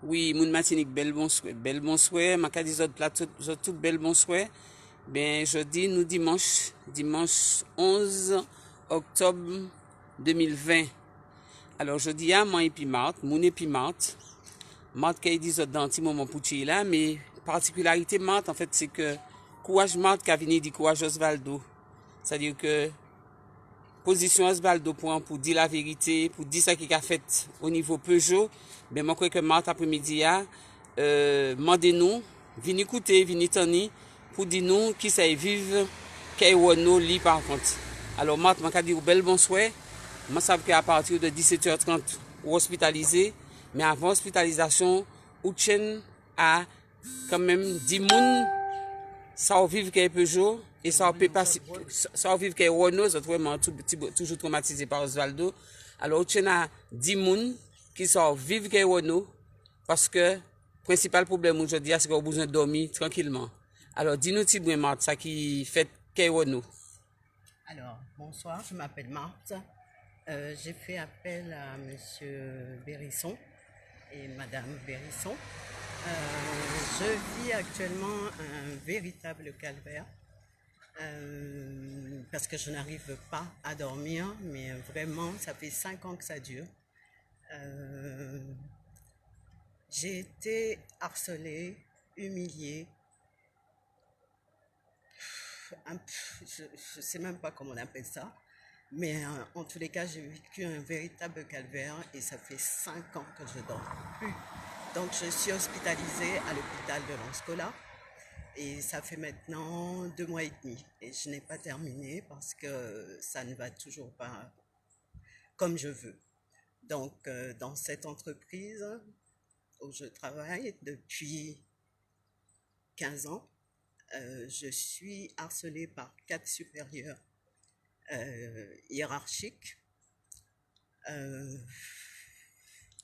Oui, moun Martinique, bel bon souhait, m'a ka di tout bel bon souhait. Ben, jeudi, nous dimanche 11 octobre 2020. Alors, jeudi, moi et puis Marthe, moun et puis Marthe. Marthe qui dit dans un petit moment pour là, mais particularité Marthe, en fait, c'est que courage Marthe qui a venu dit courage Osvaldo. C'est-à-dire que position Osvaldo pour dire la vérité, pour dire ça qu'il a fait au niveau Peugeot, ben moi crois que Marthe après-midi a mandez-nous, venez écouter, venez tani pour dire nous qui ça vive qu'est Renault li par contre. Alors Marthe m'a dit bel bonsoir. Moi savais qu'à partir de 17h30 ou hospitalisé, mais avant hospitalisation, ou chen a quand même 10 moun ça vivre qu'est Peugeot et ça peut pas ça vivre qu'est Renault, c'est vraiment toujours traumatisé par Osvaldo. Alors tu as 10 moun qui sont vivre qu'est Renault parce que principal problème aujourd'hui c'est qu'on a besoin de dormir tranquillement. Alors dis-nous petit bruit Marthe ça qui fait qu'est Renault. Alors, bonsoir, je m'appelle Marthe. J'ai fait appel à Monsieur Bérisson et Madame Bérisson. Je vis actuellement un véritable calvaire parce que je n'arrive pas à dormir, mais vraiment, ça fait 5 ans que ça dure. J'ai été harcelée, humiliée. Je ne sais même pas comment on appelle ça. Mais en tous les cas, j'ai vécu un véritable calvaire et ça fait 5 ans que je dors plus. Donc je suis hospitalisée à l'hôpital de Lanscola et ça fait maintenant 2 mois et demi. Et je n'ai pas terminé parce que ça ne va toujours pas comme je veux. Donc dans cette entreprise où je travaille depuis 15 ans, je suis harcelée par 4 supérieurs hiérarchiques.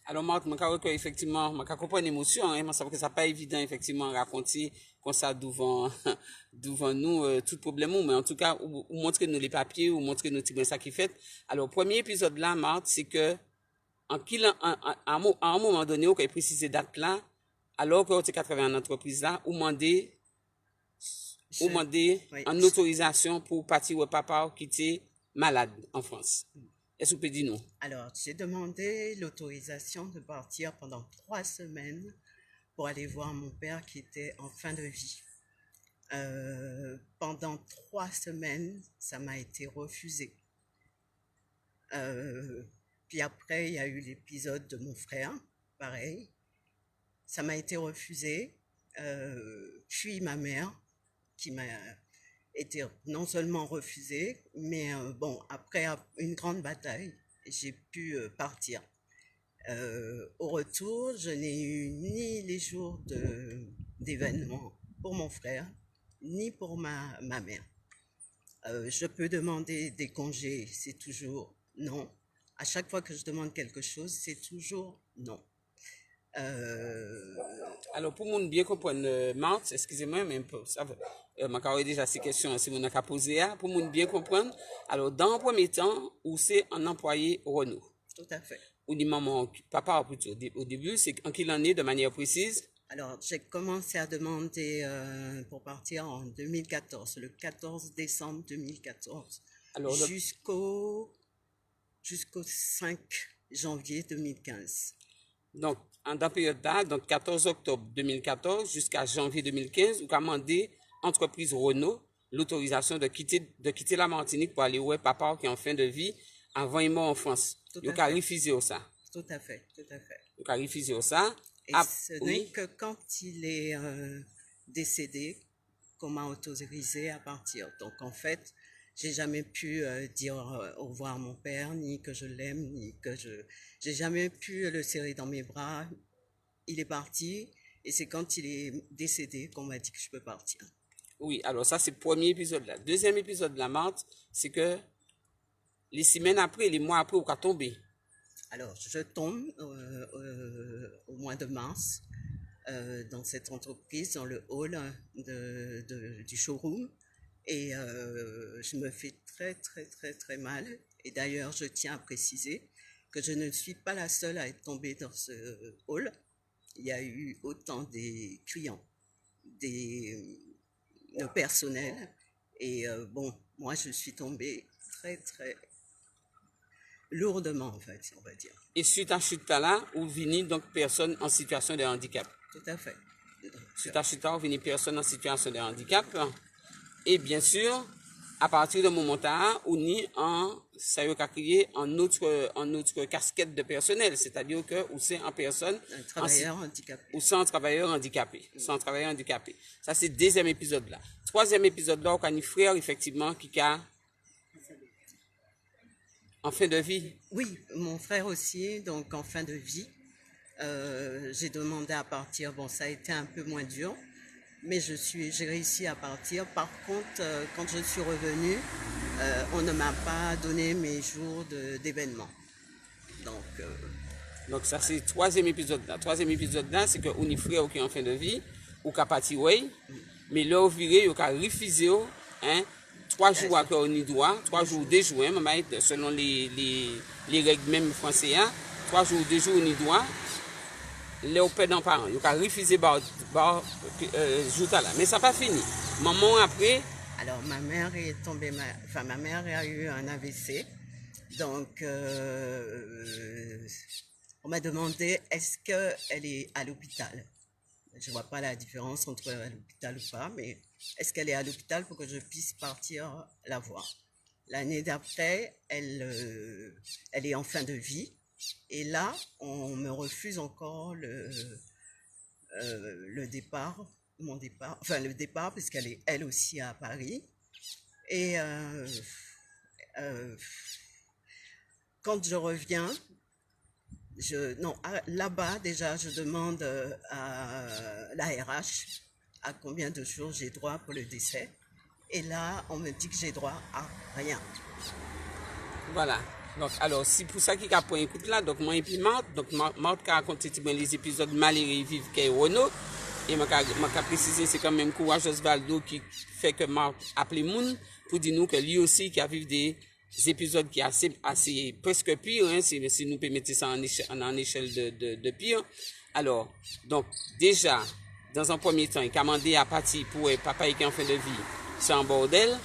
Alors Marthe, effectivement, je comprends l'émotion, hein, mais ça que ça pas évident effectivement raconter comme ça devant devant nous tout problème mais en tout cas ou montrer nous les papiers ou montrer nous tout ça qui fait. Alors premier épisode là Marthe, c'est que à un moment donné, on a précisé date là, alors que vous êtes travaillé en entreprise là, ou demandé Oui. en autorisation pour partir au papa qui était malade en France. Est-ce que vous pouvez dire non? Alors, j'ai demandé l'autorisation de partir pendant 3 semaines pour aller voir mon père qui était en fin de vie. Pendant 3 semaines, ça m'a été refusé. Puis après, il y a eu l'épisode de mon frère, pareil. Ça m'a été refusé. Puis ma mère, qui m'a été non seulement refusée, mais bon, après une grande bataille, j'ai pu partir. Au retour, je n'ai eu ni les jours d'événements pour mon frère, ni pour ma mère. Je peux demander des congés, c'est toujours non. À chaque fois que je demande quelque chose, c'est toujours non. Alors, pour moun bien comprendre, Marthe, excusez-moi, mais ça va. Je déjà ces questions, si vous n'avez pas posé, pour moun bien comprendre. Alors, dans un premier temps, où c'est un employé Renault? Tout à fait. Ou dit maman, papa plutôt, au début, c'est en quelle année de manière précise? Alors, j'ai commencé à demander pour partir en 2014, le 14 décembre 2014, Alors, jusqu'au 5 janvier 2015. donc, en dans période là, donc 14 octobre 2014 jusqu'à janvier 2015, vous avez demandé entreprise Renault l'autorisation de quitter la Martinique pour aller où papa qui est en fin de vie avant il mort en France. Vous avez refusé ça. Tout à fait, tout à fait. Vous avez refusé ça. Et ce n'est que quand il est décédé qu'on m'a autorisé à partir. Donc en fait, j'ai jamais pu dire au revoir à mon père, ni que je l'aime, ni que j'ai jamais pu le serrer dans mes bras. Il est parti et c'est quand il est décédé qu'on m'a dit que je peux partir. Oui, alors ça c'est le premier épisode là. Deuxième épisode de la Marthe, c'est que les semaines après, les mois après, vous avez tombé. Alors, je tombe au mois de mars dans cette entreprise, dans le hall du showroom. Et je me fais très, très, très, très mal. Et d'ailleurs, je tiens à préciser que je ne suis pas la seule à être tombée dans ce hall. il y a eu autant des clients, le personnel. Et bon, moi, je suis tombée très, très lourdement, en fait, on va dire. Et suite à chute là, ou vini donc personne en situation de handicap. Tout à fait. Suite à chute là, ou vini personne en situation de handicap. Et bien sûr, à partir de moment là, on y en ça y a créé en autre casquette de personnel, c'est-à-dire que ou c'est en personne un travailleur handicapé. Ou sans travailleur handicapé, sans travailleur handicapé. Ça c'est deuxième épisode là. Troisième épisode là, on a un frère effectivement qui a en fin de vie. Oui, mon frère aussi, donc en fin de vie. J'ai demandé à partir. Bon, ça a été un peu moins dur, mais j'ai réussi à partir. Par contre, quand je suis revenue, on ne m'a pas donné mes jours d'événement. Donc ça c'est troisième épisode là. Troisième épisode là, c'est que on y frère qui est en fin de vie, ou qu'a parti ouais, mais là au viré, il a refusé, hein. 3 jours à on y doit, 3 jours, 2 jours, hein, selon les règles même françaises, 3 jours, 2 jours on y doit. Là au père d'un parent, il a refusé jour là, mais ça n'a pas fini. Maman après. Alors ma mère est tombée, ma mère a eu un AVC, donc on m'a demandé est-ce qu'elle est à l'hôpital. Je ne vois pas la différence entre à l'hôpital ou pas, mais est-ce qu'elle est à l'hôpital pour que je puisse partir la voir. L'année d'après, elle est en fin de vie. Et là, on me refuse encore le départ, le départ, puisqu'elle est elle aussi à Paris. Et quand je reviens, là-bas déjà, je demande à la RH à combien de jours j'ai droit pour le décès. Et là, on me dit que j'ai droit à rien. Voilà. Donc, alors, c'est pour ça qu'il a pris un coup là. Donc, moi et puis Marthe. Donc, Marthe a raconté les épisodes malheureux vivent qu'est Renault. Et moi, a précisé, c'est quand même courage Osvaldo qui fait que Marthe appelé Moun pour dire nous que lui aussi qui a vécu des épisodes qui sont assez presque pire, hein, si nous permettez ça en échelle de pire. Alors, donc, déjà, dans un premier temps, il a demandé à partir pour papa qui est en fin de vie, c'est un bordel.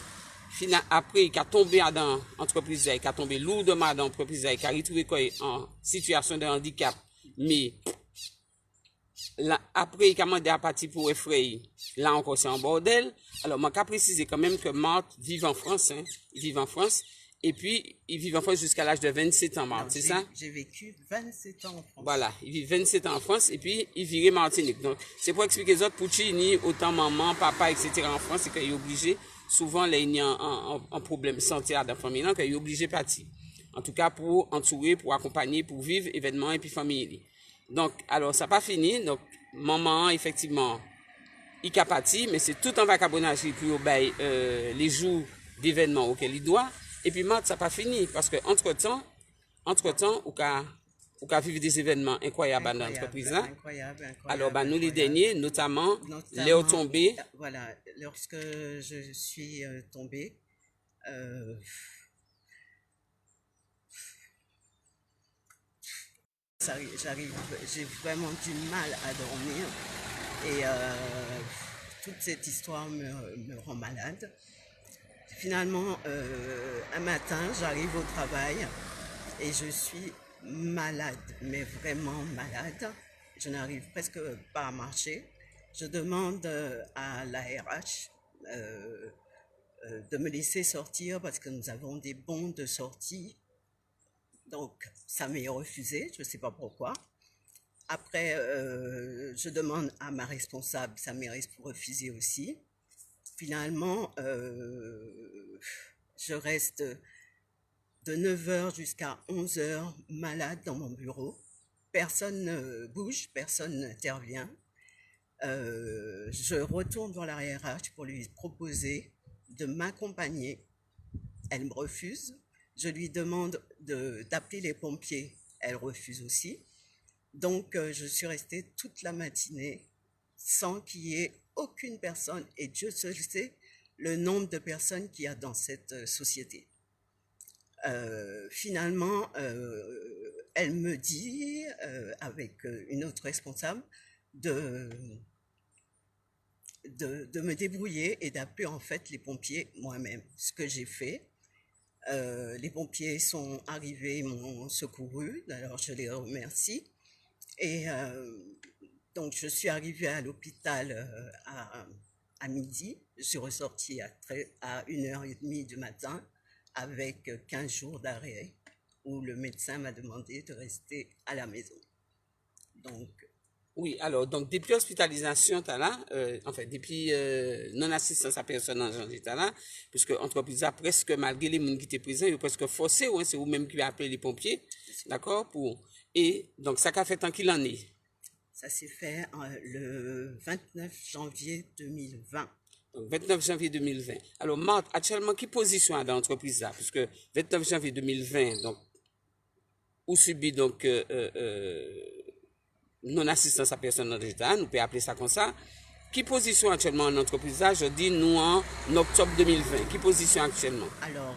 Après, il a tombé dans l'entreprise, il a tombé lourdement dans l'entreprise, il a retrouvé quoi en situation de handicap. Mais, là, après, il a demandé à partir pour effrayer. Là encore, c'est un bordel. Alors, moi, je préciser quand même que Marthe vit en France, hein. Il vit en France. Et puis, il vit en France jusqu'à l'âge de 27 ans, Marthe, c'est ça? J'ai vécu 27 ans en France. Voilà, il vit 27 ans en France et puis il virait Martinique. Donc, c'est pour expliquer aux autres, pour Chini, autant maman, papa, etc. en France, c'est qu'il est obligé, souvent, là, il y a un problème santé à la famille, qu'il est obligé de partir. En tout cas, pour entourer, pour accompagner, pour vivre événements et puis famille. Donc, alors, ça n'a pas fini. Donc, maman, effectivement, il a parti, mais c'est tout en vagabondage qui obéit les jours d'événements auxquels il doit. Et puis, Marthe, ça n'a pas fini parce que entre-temps, ou qu'à vivre des événements incroyables dans l'entreprise là. Incroyable. Alors, nous les derniers, notamment Léo tombé. Voilà, lorsque je suis tombée, j'ai vraiment du mal à dormir et toute cette histoire me rend malade. Finalement, un matin, j'arrive au travail et je suis malade, mais vraiment malade. Je n'arrive presque pas à marcher. Je demande à la RH de me laisser sortir parce que nous avons des bons de sortie. Donc, ça m'est refusé, je ne sais pas pourquoi. Après, je demande à ma responsable, ça m'est refusé aussi. Finalement, je reste de 9h jusqu'à 11h malade dans mon bureau. Personne ne bouge, personne n'intervient. Je retourne dans la RH pour lui proposer de m'accompagner. Elle me refuse. Je lui demande d'appeler les pompiers. Elle refuse aussi. Donc, je suis restée toute la matinée sans qu'il y ait aucune personne, et Dieu seul sait le nombre de personnes qu'il y a dans cette société. Finalement, elle me dit, avec une autre responsable, de, de me débrouiller et d'appeler en fait les pompiers moi-même. Ce que j'ai fait. Les pompiers sont arrivés, m'ont secouru, alors je les remercie. Et donc je suis arrivée à l'hôpital à midi, je suis ressortie à 1h30 du matin avec 15 jours d'arrêt où le médecin m'a demandé de rester à la maison. Donc, Oui, alors, donc, depuis hospitalisation, tu là, enfin, depuis non-assistance à personne en janvier, tu là, puisque l'entreprise a presque, malgré les gens qui étaient présents, ils ont presque forcé, ouais, c'est vous-même qui avez appelé les pompiers, d'accord, et donc, ça qu'a fait tant qu'il en est. Ça s'est fait le 29 janvier 2020. Donc, 29 janvier 2020. Alors, Marthe, actuellement, quelle position a dans l'entreprise là? Puisque 29 janvier 2020, donc, ou subit donc non-assistance à personne en état, nous pouvons appeler ça comme ça. Qui position actuellement en entreprise là? Je dis nous en octobre 2020. Qui position actuellement? Alors,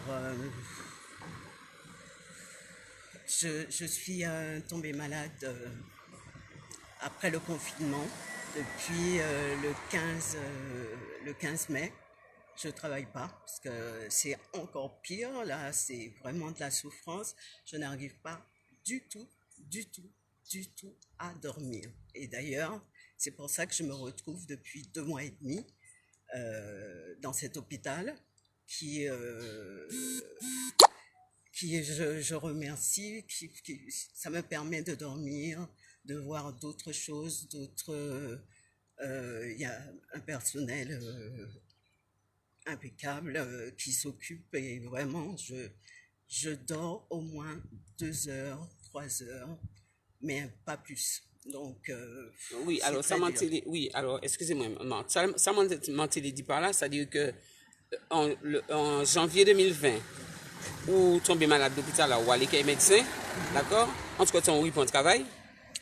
je suis tombée malade après le confinement depuis le 15 mai. Je ne travaille pas parce que c'est encore pire. Là, c'est vraiment de la souffrance. Je n'arrive pas du tout à dormir. Et d'ailleurs, c'est pour ça que je me retrouve depuis 2 mois et demi dans cet hôpital qui je remercie, ça me permet de dormir, de voir d'autres choses, il y a un personnel impeccable qui s'occupe et vraiment je dors au moins 2 heures, 3 heures, mais pas plus. Donc oui, alors ça mentit, oui, alors excusez-moi, ça mentit dit par là, c'est-à-dire que en janvier 2020, ou tombé malade d'hôpital ou aller chez médecin, d'accord? Entre temps, oui, pour travail.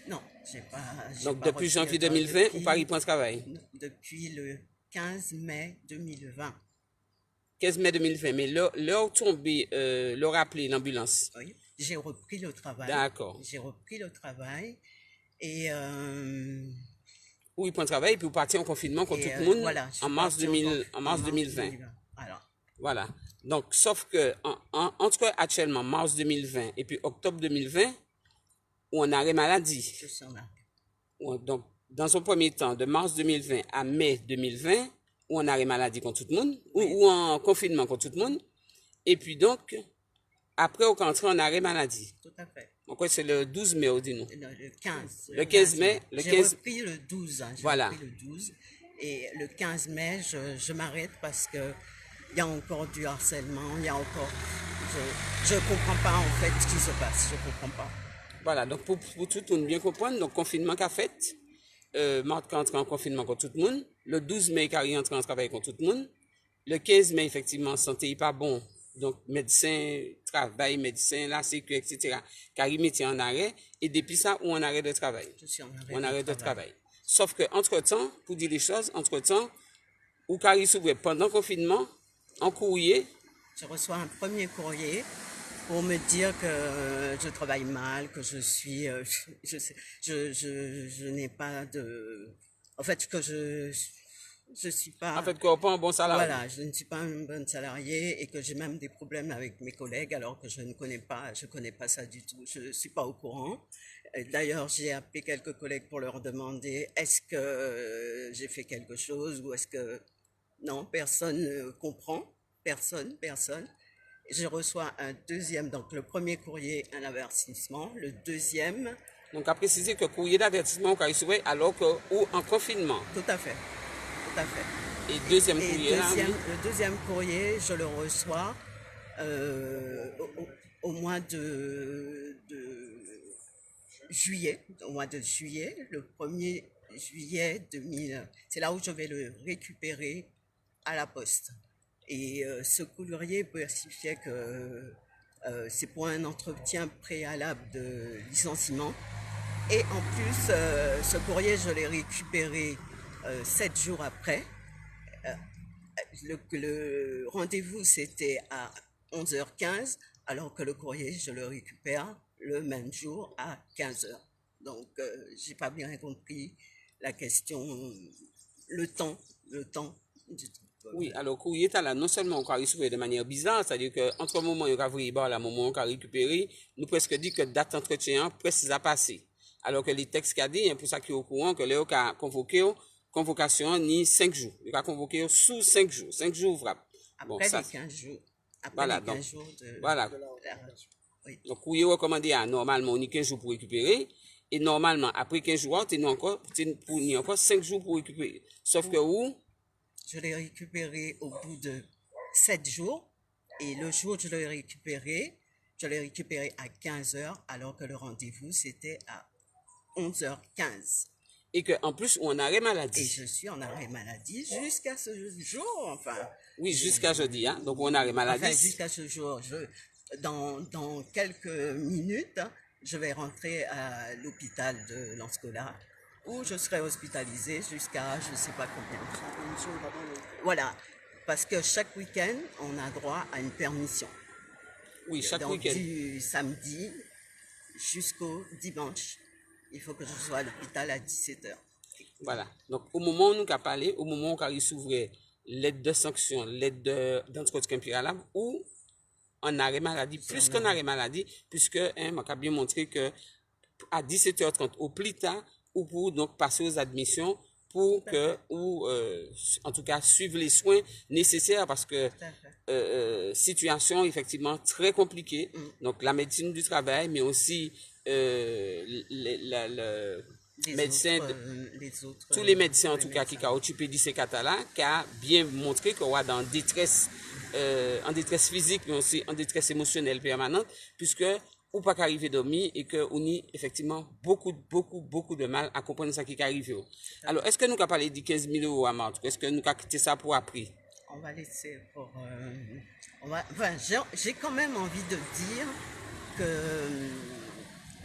Non, j'ai pas. Donc depuis janvier 2020, ou pas pour travail? Depuis le 15 mai 2020. 15 mai 2020, mais leur tombé, leur appelé l'ambulance. Oui, j'ai repris le travail. D'accord. J'ai repris le travail et oui, pour travail, puis vous partez en confinement comme tout le monde voilà, en mars 2020. Alors. Voilà. Donc, sauf que entre actuellement mars 2020 et puis octobre 2020, où on arrêt maladie. Je suis en arrêt. Donc, dans un premier temps, de mars 2020 à mai 2020, où on arrêt maladie contre tout le monde, oui. ou en confinement contre tout le monde. Et puis donc, après, on rentre en arrêt maladie. Tout à fait. Donc, c'est le 12 mai, on dit nous. Le 15. Le 15 mai. J'ai repris le 12. Hein, voilà. Repris le 12. Et le 15 mai, je m'arrête parce que il y a encore du harcèlement, il y a encore... Je ne comprends pas en fait ce qui se passe, je ne comprends pas. Voilà, donc pour tout le monde bien comprendre, donc confinement qu'a fait, Marthe entre en confinement contre tout le monde, le 12 mai, Carrie entre en travail contre tout le monde, le 15 mai, effectivement, santé n'est pas bon, donc médecin, travail, médecin, la sécu, etc. Carrie mettait en arrêt, et depuis ça, ou en arrêt de travail. Je suis en arrêt de travail. Sauf que, entre-temps, pour dire les choses, entre-temps, ou Carrie s'ouvrait pendant le confinement, en courrier. Je reçois un premier courrier pour me dire que je travaille mal, que je suis, je n'ai pas de, en fait que je suis pas. En fait, qu'on pas un bon salarié. Voilà, je ne suis pas un bon salarié et que j'ai même des problèmes avec mes collègues alors que je ne connais pas, je connais pas ça du tout. Je suis pas au courant. D'ailleurs, j'ai appelé quelques collègues pour leur demander est-ce que j'ai fait quelque chose ou est-ce que non, personne ne comprend. Personne. Je reçois un deuxième, donc le premier courrier, un avertissement. Le deuxième... Donc, à préciser que courrier d'avertissement, alors que, ou en confinement. Tout à fait. Et deuxième courrier, le deuxième courrier, je le reçois au mois de juillet. Au mois de juillet, le 1er juillet 2000. C'est là où je vais le récupérer à la poste. Et ce courrier spécifiait que c'est pour un entretien préalable de licenciement. Et en plus, ce courrier, je l'ai récupéré 7 jours après. Le rendez-vous, c'était à 11h15, alors que le courrier, je le récupère le même jour à 15h. Donc, j'ai pas bien compris la question, le temps. Oui, alors courrier là, non seulement on peut recevoir de manière bizarre, c'est-à-dire qu'entre le moment où on a envoyé, le moment où on a récupéré, nous presque dit que date d'entretien presque a passé. Alors que les textes qu'a dit, pour ça qui est au courant, que là, on a convoqué, convocation ni 5 jours. Il a convoqué sous 5 jours, 5 jours ouvrables. Après les 15 jours. Après voilà, les 15 jours de voilà. la... Oui. Donc, courrier recommandé à normalement, on a 15 jours pour récupérer. Et normalement, après 15 jours, on a encore 5 jours pour récupérer. Sauf que où? Je l'ai récupéré au bout de 7 jours. Et le jour où je l'ai récupéré à 15h, alors que le rendez-vous, c'était à 11h15. Et qu'en plus, on a arrêt maladie. Et je suis en arrêt maladie jusqu'à ce jour, enfin. Oui, jusqu'à jeudi, hein. Donc, on a arrêt maladie. Enfin, jusqu'à ce jour. Dans quelques minutes, je vais rentrer à l'hôpital de Lanscola, où je serai hospitalisée jusqu'à je ne sais pas combien. Voilà, parce que chaque week-end, on a droit à une permission. Oui, chaque week-end. Du samedi jusqu'au dimanche, il faut que je sois à l'hôpital à 17h. Voilà, donc au moment où nous avons parlé, au moment où on a s'ouvrir l'aide de sanction, l'aide d'entretien préalable, ou en arrêt maladie, plus qu'en arrêt maladie, puisque on a bien montré que à 17h30 au plus tard, ou pour donc passer aux admissions pour que, ou en tout cas suivre les soins nécessaires parce que situation effectivement très compliquée. Donc la médecine du travail, mais aussi tous les médecins en tout cas qui ont occupé de ces cas-là, qui a bien montré qu'on est en détresse physique, mais aussi en détresse émotionnelle permanente, puisque ou pas qu'arriver à dormir et qu'on a effectivement beaucoup de mal à comprendre ce qui est arrivé. Alors, est-ce que nous avons parlé de 15 000 euros à Marthe? Est-ce que nous avons quitté ça pour après? On va laisser pour... j'ai quand même envie de dire que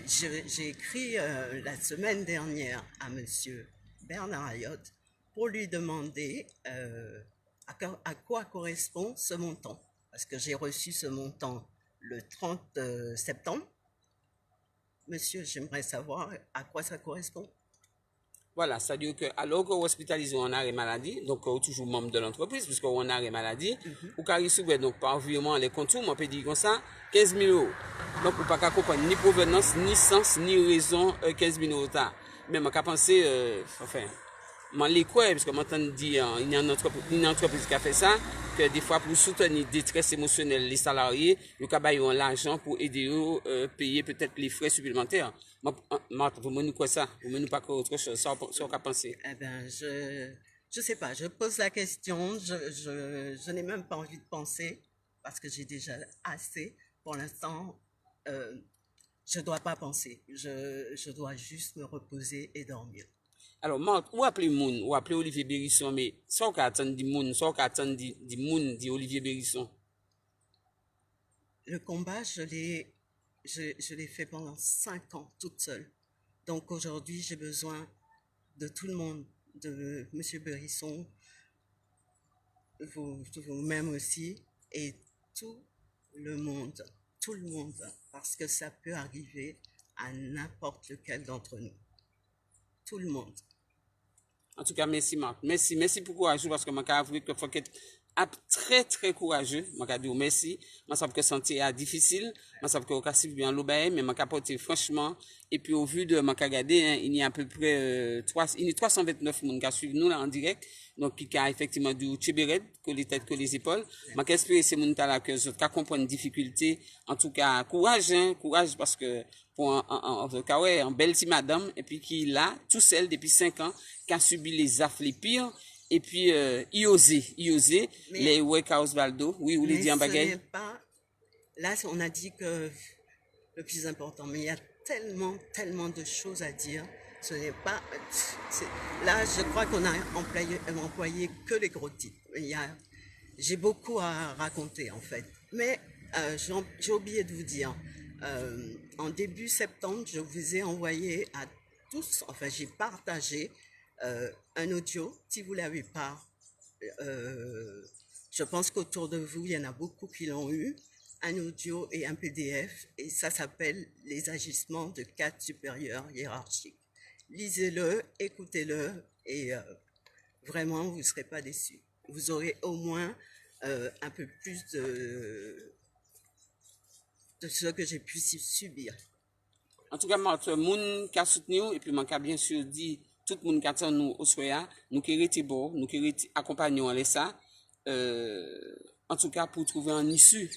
j'ai écrit la semaine dernière à monsieur Bernard Ayotte pour lui demander à quoi correspond ce montant. Parce que j'ai reçu ce montant le 30 septembre. Monsieur, j'aimerais savoir à quoi ça correspond. Voilà, c'est-à-dire que alors qu'on hospitalise en arrêt maladie, donc toujours membre de l'entreprise, puisqu'on a arrêt maladie, ou carré souvent, donc par virement les contours, on peut dire comme ça, 15 000 euros. Donc, on ne peut pas comprendre ni provenance, ni sens, ni raison 15 000 euros. Mais on peut penser, enfin, je l'ai quoi, parce que m'entend dire, il y a une entreprise qui a fait ça, que des fois pour soutenir détresse émotionnelle les salariés, le cabaye ont l'argent pour aider eux payer peut-être les frais supplémentaires. Marthe, vous me quoi ça? Vous me pas autre chose, ça on peut penser. Eh ben, je sais pas, je pose la question, je n'ai même pas envie de penser, parce que j'ai déjà assez. Pour l'instant, je dois pas penser, je dois juste me reposer et dormir. Alors, Marthe, ou appeler Moun, ou appeler Olivier Bérisson, mais ça, on attend du Moun, ça, on attend du Moun, dit Olivier Bérisson. Le combat, je l'ai fait pendant 5 ans, toute seule. Donc aujourd'hui, j'ai besoin de tout le monde, de monsieur Bérisson, vous-même aussi, et tout le monde, parce que ça peut arriver à n'importe lequel d'entre nous. Tout le monde. En tout cas, merci Marc. Merci pour courageux parce que je avoué que faut être très courageux. Je dire merci. Je sais que santé est difficile. Je sais que vous avez bien l'obéir, mais je porté franchement. Et puis au vu de ma regardé, il y a à peu près 329 personnes qui suivent nous là en direct. Donc qui a effectivement du tchébéred, que les têtes, que les épaules. Je espère que ces gens là que je comprendre une difficulté. En tout cas, courage parce que pour un belle petite madame et puis qui est là tout seul depuis 5 ans qui a subi les affres les pires et puis il osait les Wakehouse Valdo oui ou les dit en bagaille là on a dit que le plus important mais il y a tellement de choses à dire, ce n'est pas là je crois qu'on a employé que les gros titres. J'ai beaucoup à raconter en fait, mais j'ai oublié de vous dire. En début septembre, je vous ai envoyé à tous, enfin j'ai partagé un audio. Si vous ne l'avez pas, je pense qu'autour de vous, il y en a beaucoup qui l'ont eu, un audio et un PDF, et ça s'appelle les agissements de cadres supérieurs hiérarchiques. lisez-le, écoutez-le et vraiment vous ne serez pas déçus. Vous aurez au moins un peu plus de ce que j'ai pu subir. En tout cas, moi, moun qui a soutenu, et puis moi, bien sûr dit, tout le monde qui attend nous au soya, nous qui rete bon, nous qui rete accompagnons à ça, en tout cas, pour trouver un issue,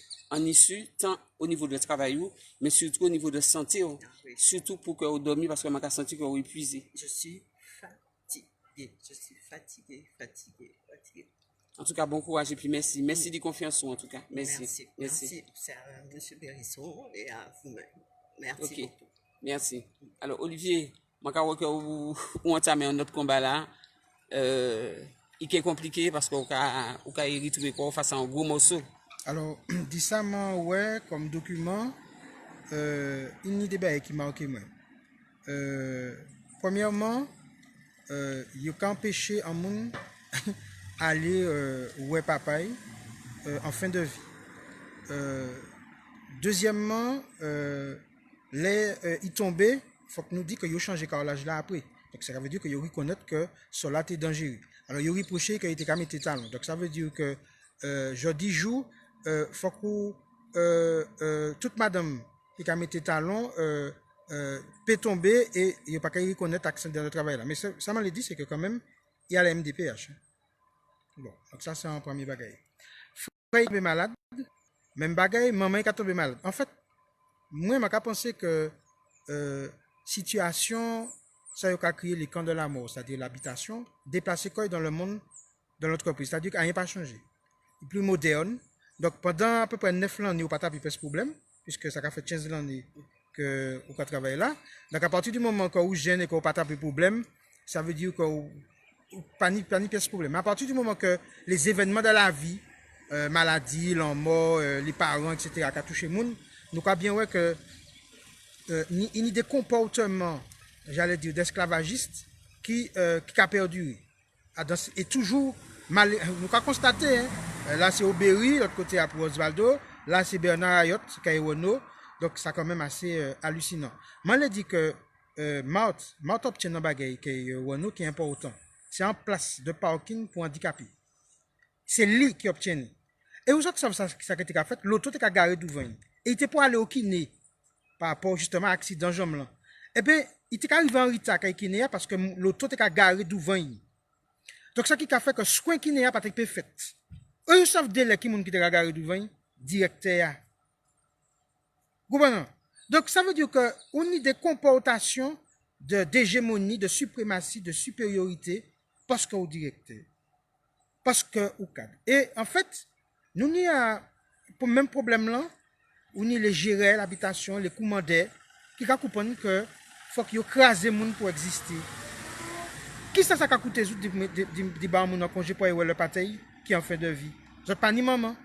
tant au niveau de travail, mais surtout au niveau de santé, Oui. surtout pour que vous dormiez, parce que moi, j'ai senti que vous épuisé. Je suis fatiguée. En tout cas, bon courage et puis merci. Merci de confiance en tout cas. Merci. C'est à M. Bérisson et à vous-même. Merci beaucoup. Merci. Alors, Olivier, je crois que vous entamez un autre combat là. Il est compliqué parce qu'on a retrouvé quoi face à un gros morceau. Alors, dis ça, ouais, comme document, il y a des débats qui marquent moi. Premièrement, il y a empêché un monde aller ouais papa en fin de vie. Deuxièmement, il tombait, il faut que nous disions qu'il a changé de carrelage là après. Donc ça veut dire qu'il reconnaît que cela était dangereux. Alors il a reproché qu'il était quand même talent. Donc ça veut dire que jeudi jour, faut que toute madame qui a mis talon peut tomber et il n'y a pas qu'à reconnaître l'accent de le travail là. Mais ça m'a dit c'est que quand même il y a la MDPH. Bon, donc ça c'est un premier bagage. Frère est malade, même bagage, maman est tombé malade. En fait, moi je pensé que situation ça a créé les camps de la mort, c'est-à-dire l'habitation, déplacer quoi dans le monde, dans l'entreprise, c'est-à-dire qu'il n'y a pas changé. Il est plus moderne. Donc pendant à peu près 9 ans, il n'y a pas de problème, puisque ça a fait 15 ans que vous travaillez là. Donc à partir du moment que vous gênez et que vous n'avez pas de problème, ça veut dire que vous n'avez pas de problème. À partir du moment que les événements de la vie, maladie, la mort, les parents, etc., qui touché le monde, nous avons bien vu que il y a des comportements, j'allais dire, d'esclavagistes qui a perdu. Et toujours, nous avons constaté, hein, là c'est Aubéry, l'autre côté à Osvaldo, là c'est Bernard Ayotte, Kaïwono, donc c'est quand même assez hallucinant. Moi je dis que Maut obtient un bagage qui est important. C'est en place de parking pour handicapés. C'est lui qui obtient. Et vous autres, ça qui a fait, l'auto était garé devant. Et il était pour aller au kiné par rapport justement à l'accident jambe là. Eh bien, il était arrivé en retard à kiné parce que l'auto était garé devant. Donc ça qui a fait que soin kiné a pas été fait. Eux ils savent délai qui monde qui était garé devant directeur. Gouverneur. Donc ça veut dire que on a des comportations d'hégémonie, de suprématie, de supériorité parce que au directeur. Parce que au cadre. Et en fait, nous n'y a pour même problème là, on y les gérer l'habitation, les commandeurs qui comprennent que faut qu'ils écrasent les gens pour exister. Qui ça a coûté des bar mon congé pour aller le patay qui en fin de vie. Vous pas ni maman,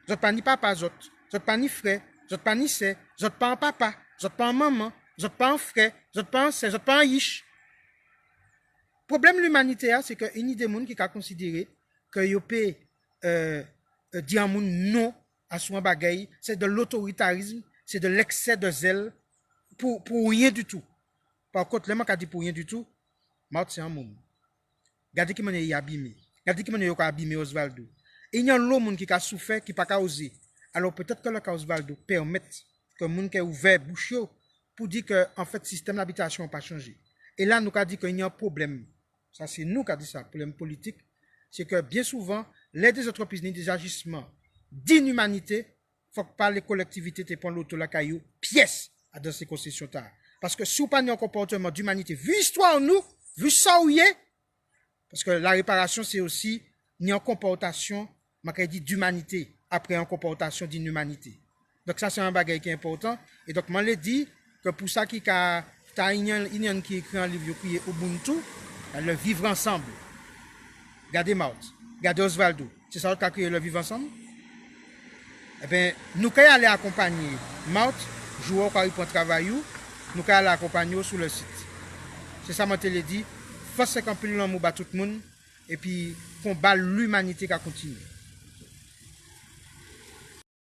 vous pas ni papa, vous pas ni frère, vous pas ni sœur, vous pas un papa, vous pas un maman, vous pas un frère, vous pas un sœur, vous pas un yish. Problème de l'humanité c'est que il y a des gens qui a considéré que yo peut dire un non à son bagaille, c'est de l'autoritarisme, c'est de l'excès de zèle pour rien du tout. Par contre, les gens qui dit pour rien du tout, Maut c'est un monde. Regardez qui est abîmé. Regardez qui est abîmé Osvaldo. Et il y a l'autre monde qui a souffert, qui n'a pas osé. Alors peut-être que le cas Osvaldo permet que le monde qui est ouvert bouche pour dire que en fait le système d'habitation n'a pas changé. Et là, nous avons dit qu'il y a un problème. Ça, c'est nous qui avons dit ça, problème politique. C'est que bien souvent, les des entreprises n'ont des agissements d'inhumanité. Il faut que par les collectivités te prennent l'auto la caillou, pièce dans ces concessions. Parce que si vous n'avez pas un comportement d'humanité, vu l'histoire nous, vu ça où y est, parce que la réparation, c'est aussi une comportation, d'humanité, après une comportation d'inhumanité. Donc ça, c'est un bagage qui est important. Et donc, moi, je dis que pour ça, il y a une qui écrit un livre qui est Ubuntu, le vivre ensemble. Regardez Maut, regardez Osvaldo. C'est ça qui a créé le vivre ensemble? Eh bien, nous pouvons aller accompagner Maut, jouer quand il prend travail, nous pouvons aller accompagner sur le site. C'est ça, je te dit. Faut que tout le monde et puis qu'on bat l'humanité qui continue.